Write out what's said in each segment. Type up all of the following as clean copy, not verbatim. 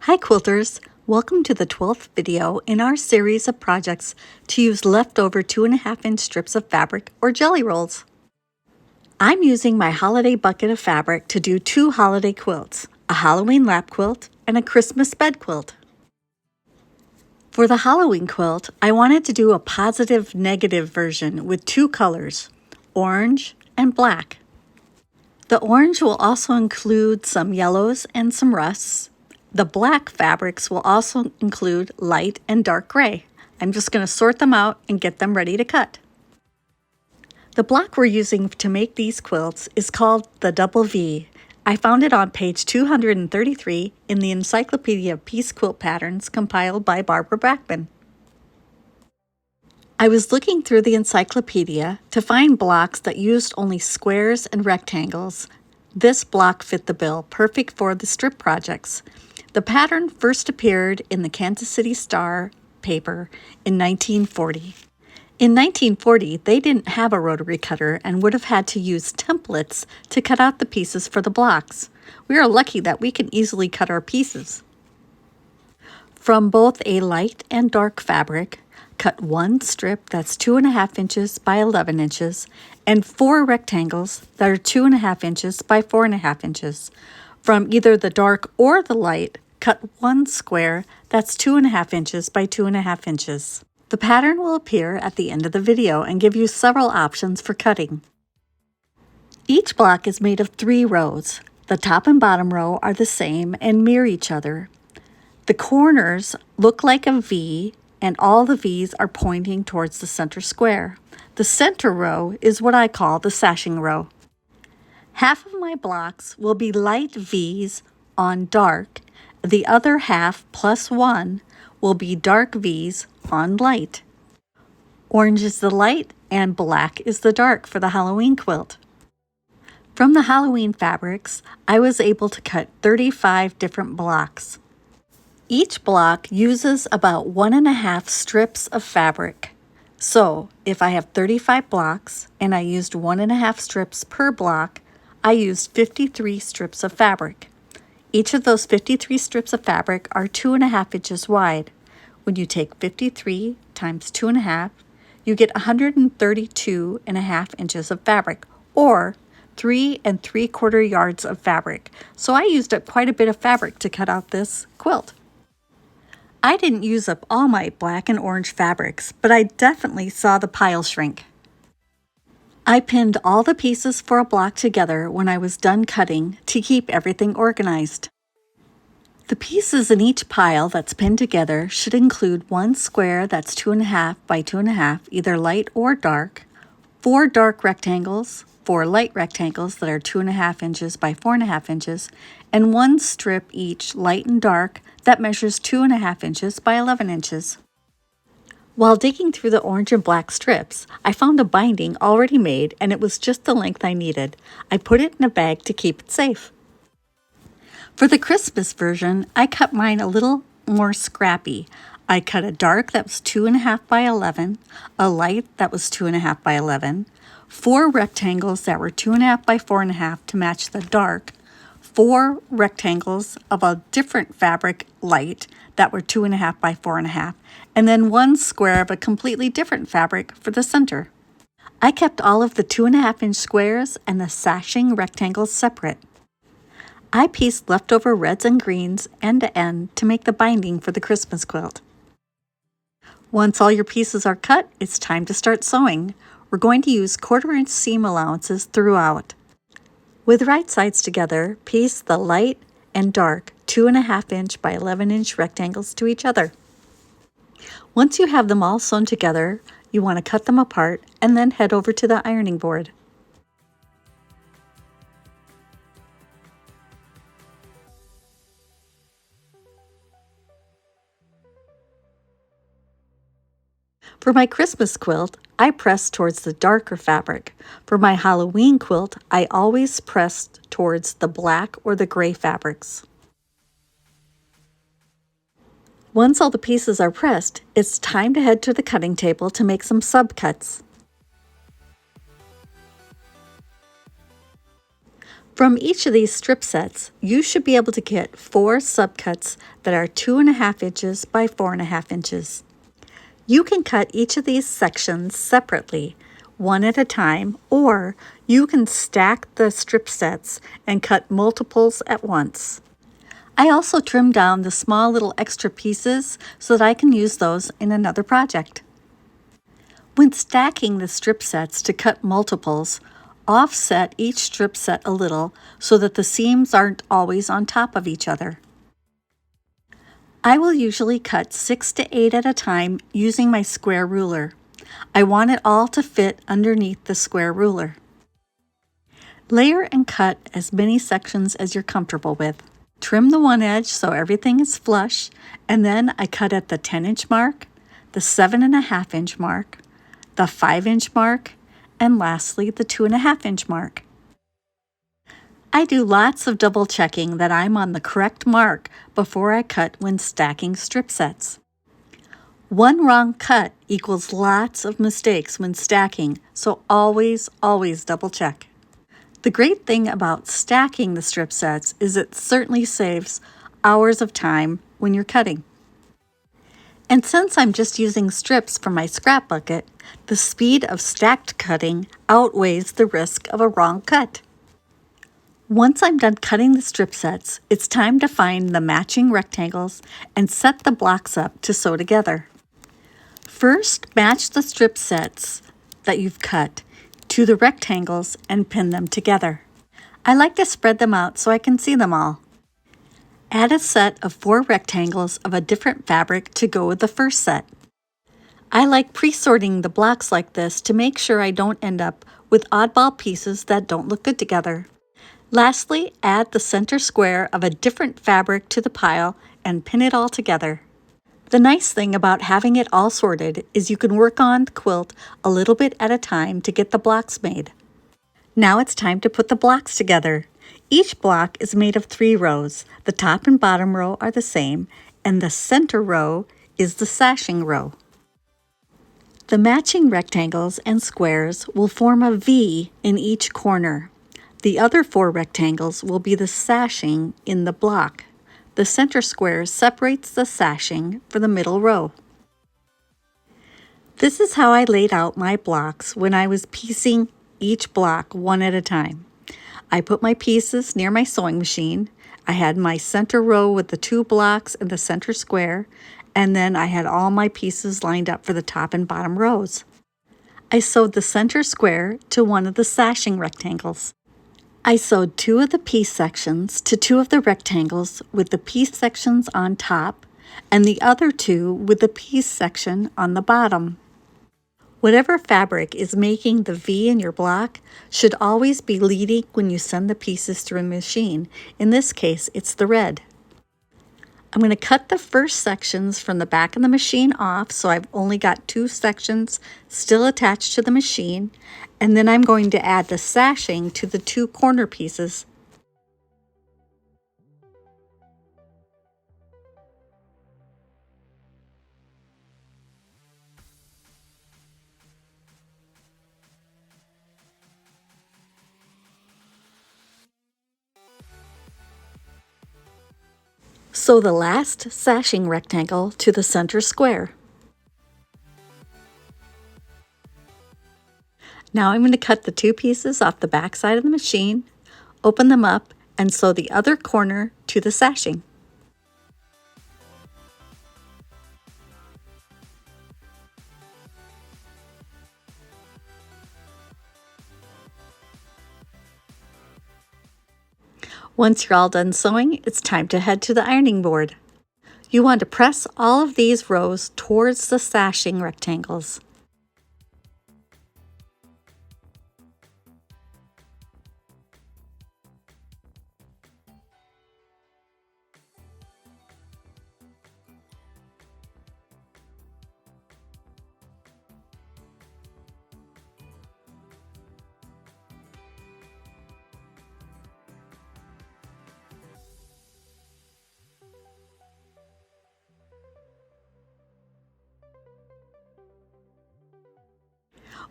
Hi quilters! Welcome to the 12th video in our series of projects to use leftover 2.5-inch strips of fabric or jelly rolls. I'm using my holiday bucket of fabric to do two holiday quilts, a Halloween lap quilt and a Christmas bed quilt. For the Halloween quilt, I wanted to do a positive-negative version with two colors, orange and black. The orange will also include some yellows and some rusts. The black fabrics will also include light and dark gray. I'm just going to sort them out and get them ready to cut. The block we're using to make these quilts is called the Double V. I found it on page 233 in the Encyclopedia of Piece Quilt Patterns compiled by Barbara Brackman. I was looking through the encyclopedia to find blocks that used only squares and rectangles. This block fit the bill, perfect for the strip projects. The pattern first appeared in the Kansas City Star paper in 1940. In 1940, they didn't have a rotary cutter and would have had to use templates to cut out the pieces for the blocks. We are lucky that we can easily cut our pieces. From both a light and dark fabric, cut one strip that's 2.5 inches by 11 inches and 4 rectangles that are 2.5 inches by 4.5 inches. From either the dark or the light, cut one square that's 2.5 inches by 2.5 inches. The pattern will appear at the end of the video and give you several options for cutting. Each block is made of 3 rows. The top and bottom row are the same and mirror each other. The corners look like a V, and all the V's are pointing towards the center square. The center row is what I call the sashing row. Half of my blocks will be light V's on dark. The other half plus 1 will be dark V's on light. Orange is the light and black is the dark for the Halloween quilt. From the Halloween fabrics, I was able to cut 35 different blocks. Each block uses about 1.5 strips of fabric. So if I have 35 blocks and I used 1.5 strips per block, I used 53 strips of fabric. Each of those 53 strips of fabric are 2.5 inches wide. When you take 53 times 2.5, you get 132.5 inches of fabric, or 3 3/4 yards of fabric. So I used up quite a bit of fabric to cut out this quilt. I didn't use up all my black and orange fabrics, but I definitely saw the pile shrink. I pinned all the pieces for a block together when I was done cutting to keep everything organized. The pieces in each pile that's pinned together should include one square that's 2.5 by 2.5, either light or dark, 4 dark rectangles, 4 light rectangles that are 2.5 inches by 4.5 inches, and one strip each, light and dark, that measures 2.5 inches by 11 inches. While digging through the orange and black strips, I found a binding already made and it was just the length I needed. I put it in a bag to keep it safe. For the Christmas version, I cut mine a little more scrappy. I cut a dark that was 2.5 by 11, a light that was 2.5 by 11, 4 rectangles that were 2.5 by 4.5 to match the dark, 4 rectangles of a different fabric light that were 2.5 by 4.5, and then one square of a completely different fabric for the center. I kept all of the 2.5-inch squares and the sashing rectangles separate. I pieced leftover reds and greens end to end to make the binding for the Christmas quilt. Once all your pieces are cut, it's time to start sewing. We're going to use 1/4-inch seam allowances throughout. With right sides together, piece the light and dark 2.5-inch by 11-inch rectangles to each other. Once you have them all sewn together, you want to cut them apart and then head over to the ironing board. For my Christmas quilt, I pressed towards the darker fabric. For my Halloween quilt, I always pressed towards the black or the gray fabrics. Once all the pieces are pressed, it's time to head to the cutting table to make some subcuts. From each of these strip sets, you should be able to get 4 subcuts that are 2.5 inches by 4.5 inches. You can cut each of these sections separately, one at a time, or you can stack the strip sets and cut multiples at once. I also trimmed down the small little extra pieces so that I can use those in another project. When stacking the strip sets to cut multiples, offset each strip set a little so that the seams aren't always on top of each other. I will usually cut 6 to 8 at a time using my square ruler. I want it all to fit underneath the square ruler. Layer and cut as many sections as you're comfortable with. Trim the one edge so everything is flush, and then I cut at the 10-inch mark, the 7.5-inch mark, the 5-inch mark, and lastly the 2.5-inch mark. I do lots of double checking that I'm on the correct mark before I cut when stacking strip sets. One wrong cut equals lots of mistakes when stacking, so always double check. The great thing about stacking the strip sets is it certainly saves hours of time when you're cutting. And since I'm just using strips from my scrap bucket, the speed of stacked cutting outweighs the risk of a wrong cut. Once I'm done cutting the strip sets, it's time to find the matching rectangles and set the blocks up to sew together. First, match the strip sets that you've cut to the rectangles and pin them together. I like to spread them out so I can see them all. Add a set of 4 rectangles of a different fabric to go with the first set. I like pre-sorting the blocks like this to make sure I don't end up with oddball pieces that don't look good together. Lastly, add the center square of a different fabric to the pile and pin it all together. The nice thing about having it all sorted is you can work on the quilt a little bit at a time to get the blocks made. Now it's time to put the blocks together. Each block is made of 3 rows. The top and bottom row are the same, and the center row is the sashing row. The matching rectangles and squares will form a V in each corner. The other 4 rectangles will be the sashing in the block. The center square separates the sashing for the middle row. This is how I laid out my blocks when I was piecing each block one at a time. I put my pieces near my sewing machine. I had my center row with the 2 blocks and the center square, and then I had all my pieces lined up for the top and bottom rows. I sewed the center square to one of the sashing rectangles. I sewed 2 of the piece sections to 2 of the rectangles with the piece sections on top and the other 2 with the piece section on the bottom. Whatever fabric is making the V in your block should always be leading when you send the pieces through a machine. In this case, it's the red. I'm going to cut the first sections from the back of the machine off, so I've only got 2 sections still attached to the machine, and then I'm going to add the sashing to the 2 corner pieces. Sew the last sashing rectangle to the center square. Now I'm going to cut the 2 pieces off the back side of the machine, open them up, and sew the other corner to the sashing. Once you're all done sewing, it's time to head to the ironing board. You want to press all of these rows towards the sashing rectangles.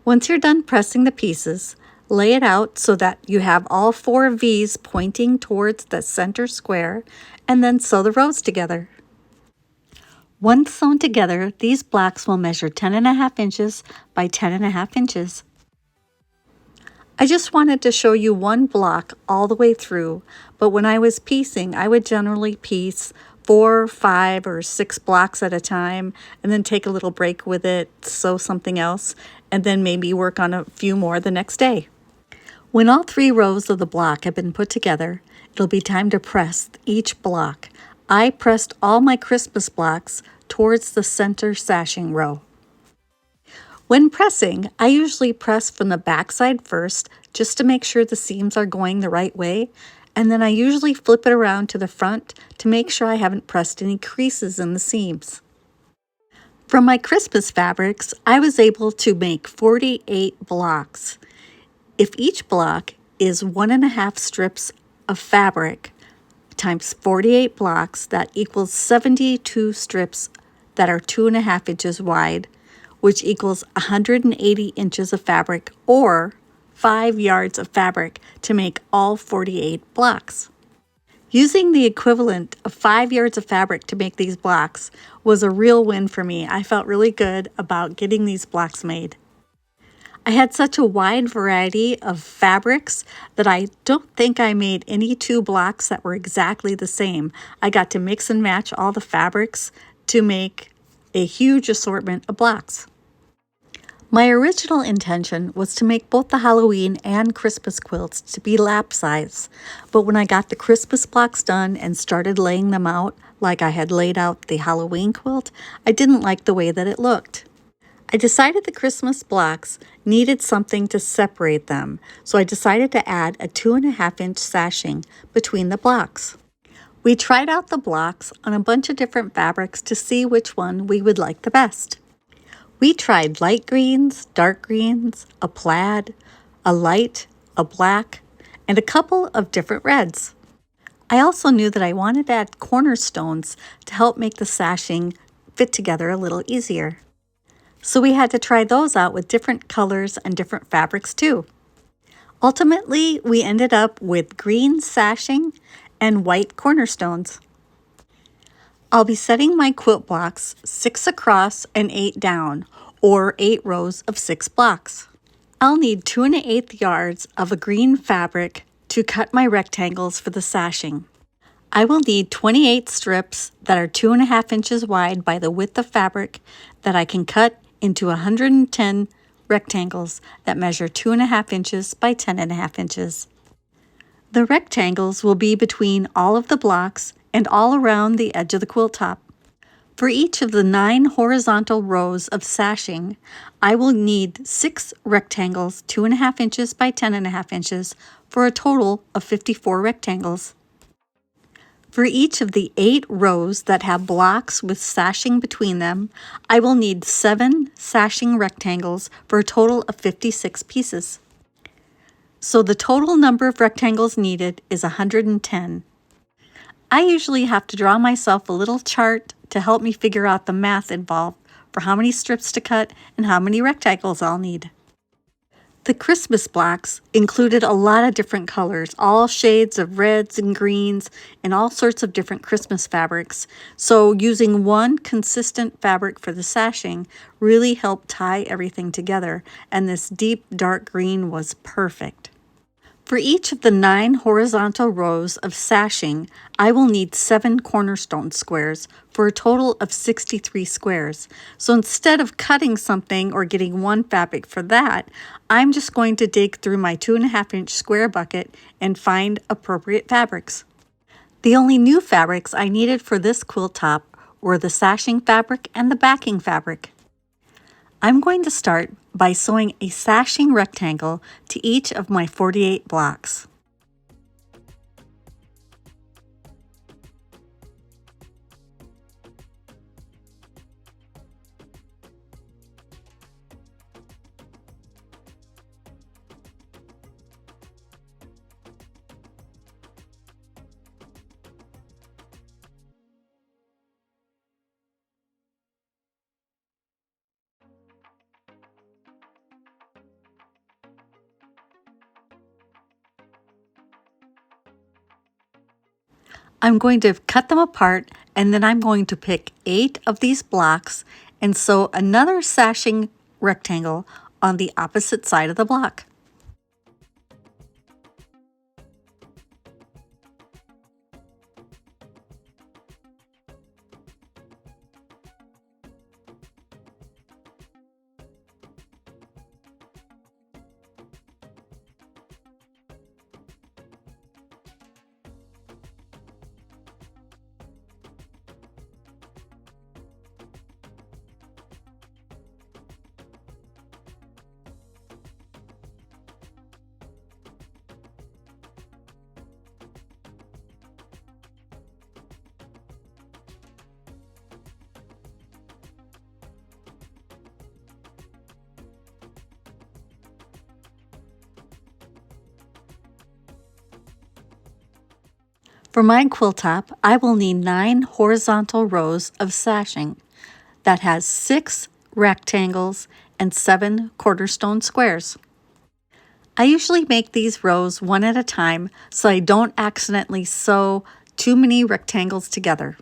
Once you're done pressing the pieces, Lay it out so that you have all 4 V's pointing towards the center square, and then sew the rows together. Once sewn together, these blocks will measure 10.5 inches by 10.5 inches. I just wanted to show you one block all the way through, but when I was piecing, I would generally piece 4, 5, or 6 blocks at a time, and then take a little break with it, sew something else, and then maybe work on a few more the next day. When all 3 rows of the block have been put together, it'll be time to press each block. I pressed all my Christmas blocks towards the center sashing row. When pressing, I usually press from the back side first just to make sure the seams are going the right way, and then I usually flip it around to the front to make sure I haven't pressed any creases in the seams. From my Christmas fabrics, I was able to make 48 blocks. If each block is 1.5 strips of fabric times 48 blocks, that equals 72 strips that are 2.5 inches wide, which equals 180 inches of fabric, or 5 yards of fabric to make all 48 blocks. Using the equivalent of 5 yards of fabric to make these blocks was a real win for me. I felt really good about getting these blocks made. I had such a wide variety of fabrics that I don't think I made any 2 blocks that were exactly the same. I got to mix and match all the fabrics to make a huge assortment of blocks. My original intention was to make both the Halloween and Christmas quilts to be lap size, but when I got the Christmas blocks done and started laying them out like I had laid out the Halloween quilt, I didn't like the way that it looked. I decided the Christmas blocks needed something to separate them, so I decided to add a 2.5-inch sashing between the blocks. We tried out the blocks on a bunch of different fabrics to see which one we would like the best. We tried light greens, dark greens, a plaid, a light, a black, and a couple of different reds. I also knew that I wanted to add cornerstones to help make the sashing fit together a little easier. So we had to try those out with different colors and different fabrics too. Ultimately, we ended up with green sashing and white cornerstones. I'll be setting my quilt blocks 6 across and 8 down, or 8 rows of 6 blocks. I'll need 2.1/8 yards of a green fabric to cut my rectangles for the sashing. I will need 28 strips that are 2.5 inches wide by the width of fabric that I can cut into 110 rectangles that measure 2.5 inches by 10.5 inches. The rectangles will be between all of the blocks and all around the edge of the quilt top. For each of the 9 horizontal rows of sashing, I will need 6 rectangles 2.5 inches by 10.5 inches for a total of 54 rectangles. For each of the 8 rows that have blocks with sashing between them, I will need 7 sashing rectangles for a total of 56 pieces. So the total number of rectangles needed is 110. I usually have to draw myself a little chart to help me figure out the math involved for how many strips to cut and how many rectangles I'll need. The Christmas blocks included a lot of different colors, all shades of reds and greens and all sorts of different Christmas fabrics. So using one consistent fabric for the sashing really helped tie everything together, and this deep dark green was perfect. For each of the 9 horizontal rows of sashing, I will need 7 cornerstone squares for a total of 63 squares. So instead of cutting something or getting one fabric for that, I'm just going to dig through my 2.5-inch square bucket and find appropriate fabrics. The only new fabrics I needed for this quilt top were the sashing fabric and the backing fabric. I'm going to start by sewing a sashing rectangle to each of my 48 blocks. I'm going to cut them apart, and then I'm going to pick 8 of these blocks and sew another sashing rectangle on the opposite side of the block. For my quilt top, I will need 9 horizontal rows of sashing that has 6 rectangles and 7 cornerstone squares. I usually make these rows one at a time so I don't accidentally sew too many rectangles together.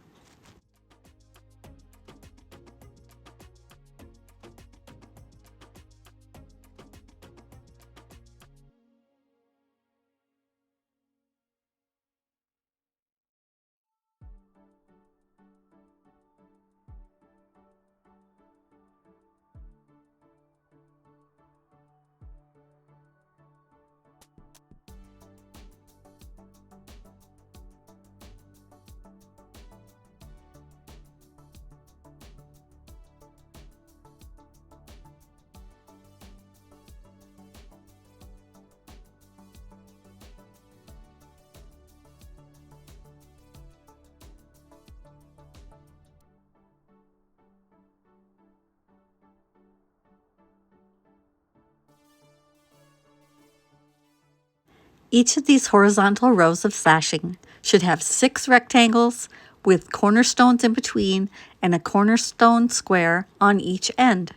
Each of these horizontal rows of sashing should have 6 rectangles with cornerstones in between and a cornerstone square on each end.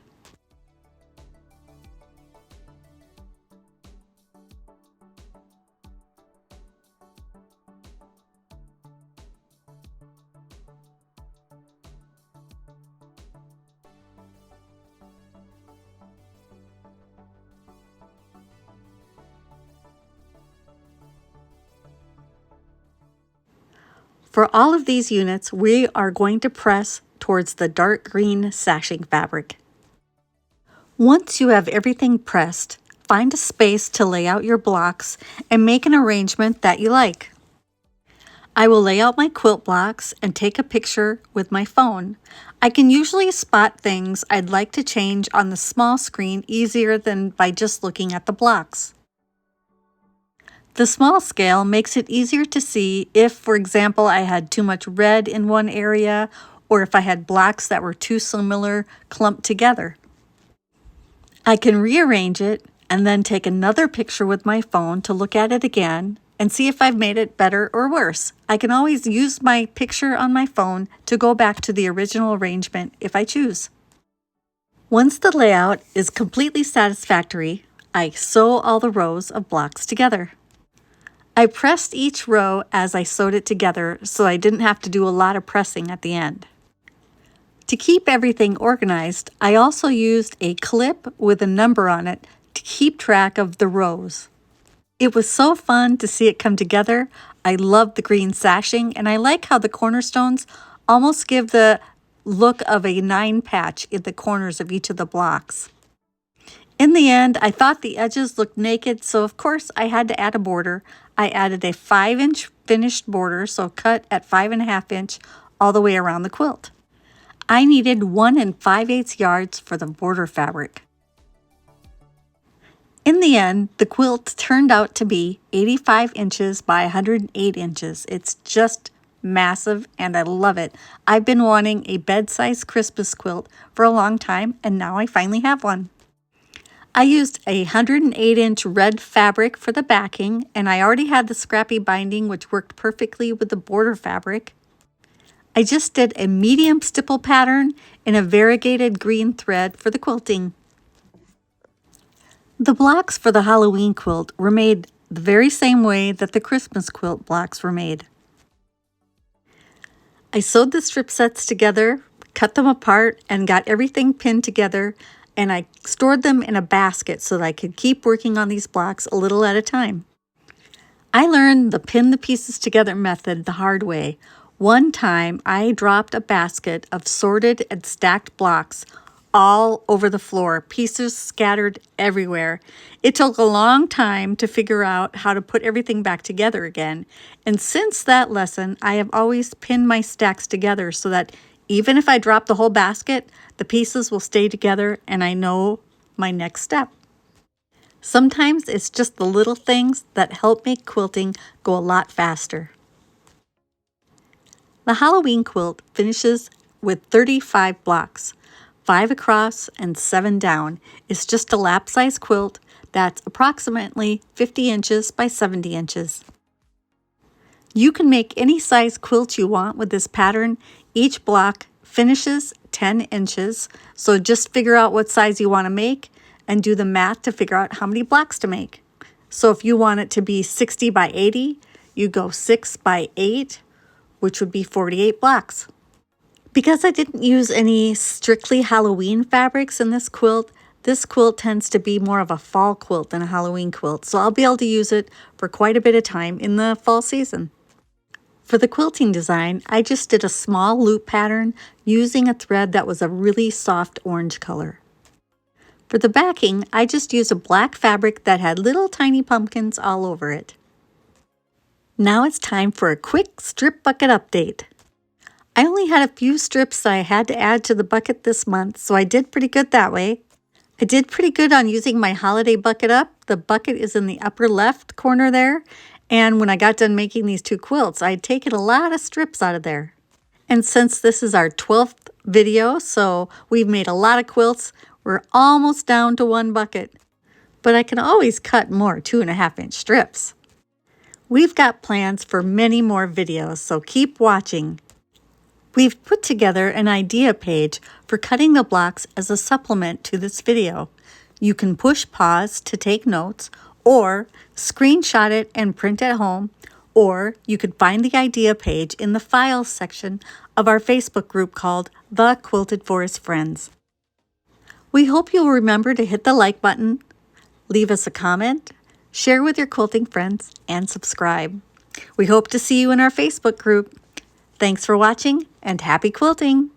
For all of these units, we are going to press towards the dark green sashing fabric. Once you have everything pressed, find a space to lay out your blocks and make an arrangement that you like. I will lay out my quilt blocks and take a picture with my phone. I can usually spot things I'd like to change on the small screen easier than by just looking at the blocks. The small scale makes it easier to see if, for example, I had too much red in one area or if I had blocks that were too similar clumped together. I can rearrange it and then take another picture with my phone to look at it again and see if I've made it better or worse. I can always use my picture on my phone to go back to the original arrangement if I choose. Once the layout is completely satisfactory, I sew all the rows of blocks together. I pressed each row as I sewed it together so I didn't have to do a lot of pressing at the end. To keep everything organized, I also used a clip with a number on it to keep track of the rows. It was so fun to see it come together. I love the green sashing, and I like how the cornerstones almost give the look of a 9 patch in the corners of each of the blocks. In the end, I thought the edges looked naked, so of course I had to add a border. I added a 5-inch finished border, so cut at 5.5 inch all the way around the quilt. I needed 1 5/8 yards for the border fabric. In the end, the quilt turned out to be 85 inches by 108 inches. It's just massive and I love it. I've been wanting a bed-sized Christmas quilt for a long time and now I finally have one. I used a 108-inch red fabric for the backing, and I already had the scrappy binding, which worked perfectly with the border fabric. I just did a medium stipple pattern in a variegated green thread for the quilting. The blocks for the Halloween quilt were made the very same way that the Christmas quilt blocks were made. I sewed the strip sets together, cut them apart, and got everything pinned together, and I stored them in a basket so that I could keep working on these blocks a little at a time. I learned the pin the pieces together method the hard way. One time, I dropped a basket of sorted and stacked blocks all over the floor, pieces scattered everywhere. It took a long time to figure out how to put everything back together again. And since that lesson, I have always pinned my stacks together so that even if I drop the whole basket, the pieces will stay together and I know my next step. Sometimes it's just the little things that help make quilting go a lot faster. The Halloween quilt finishes with 35 blocks, 5 across and 7 down. It's just a lap-size quilt that's approximately 50 inches by 70 inches. You can make any size quilt you want with this pattern. Each block finishes 10 inches, so just figure out what size you want to make and do the math to figure out how many blocks to make. So if you want it to be 60 by 80, you go 6 by 8, which would be 48 blocks. Because I didn't use any strictly Halloween fabrics in this quilt tends to be more of a fall quilt than a Halloween quilt, so I'll be able to use it for quite a bit of time in the fall season. For the quilting design, I just did a small loop pattern using a thread that was a really soft orange color. For the backing, I just used a black fabric that had little tiny pumpkins all over it. Now it's time for a quick strip bucket update. I only had a few strips I had to add to the bucket this month, so I did pretty good that way. I did pretty good on using my holiday bucket up. The bucket is in the upper left corner there, and when I got done making these 2 quilts, I'd taken a lot of strips out of there. And since this is our 12th video, so we've made a lot of quilts, we're almost down to 1 bucket. But I can always cut more 2.5-inch strips. We've got plans for many more videos, so keep watching. We've put together an idea page for cutting the blocks as a supplement to this video. You can push pause to take notes, or screenshot it and print at home, or you could find the idea page in the files section of our Facebook group called The Quilted Forest Friends. We hope you'll remember to hit the like button, leave us a comment, share with your quilting friends, and subscribe. We hope to see you in our Facebook group. Thanks for watching and happy quilting!